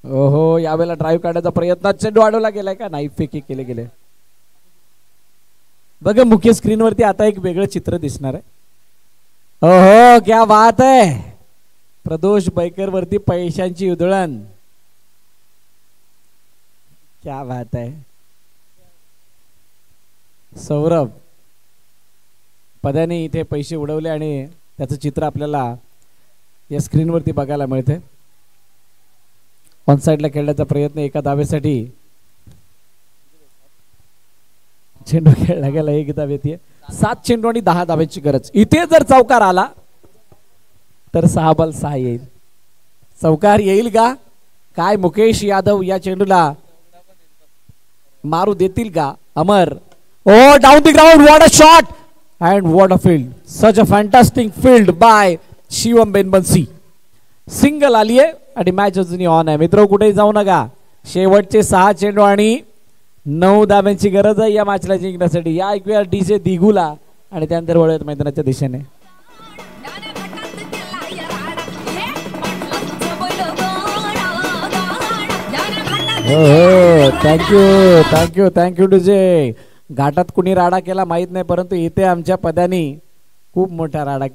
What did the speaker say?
ओहो, यावेळेला ड्राईव्ह काढण्याचा प्रयत्न, चेंडू अडवला गेलाय का नाही, फेकी केले गेले. बघा मुख्य स्क्रीनवरती आता एक वेगळं चित्र दिसणार आहे. ओहो, क्या बात आहे. प्रदोष बैकर वरती पैशांची उधळण. क्या बात आहे. सौरभ पद्याने इथे पैसे उडवले आणि त्याचं चित्र आपल्याला या स्क्रीनवरती बघायला मिळते. ऑन साइडला खेळण्याचा प्रयत्न एका धावेसाठी. चेंडू खेळला गेला, एक धाव येते. 7 चेंडू आणि 10 धाव्यांची गरज. इथे जर चौकार आला तर 6 बॉल 6 येईल. चौकार येईल का काय? मुकेश यादव या चेंडूला मारू देतील का? Amar, oh down the ground, what a shot and what a field. Such a fantastic field by Shivam Benbansi. Single आली आहे आणि मॅच अजूनही ऑन आहे. मित्र कुठेही जाऊ नका. शेवटचे 6 चेंडू आणि 9 धाब्यांची गरज आहे या मॅचला जिंकण्यासाठी. या ऐकूया डीजे दिगुला आणि त्यानंतर वळूयात मैदानाच्या दिशेने. हो, थँक्यू डीजे. घाटात कुणी राडा केला माहित नाही, परंतु इथे आमच्या पदानी खूप मोठा राडा केला.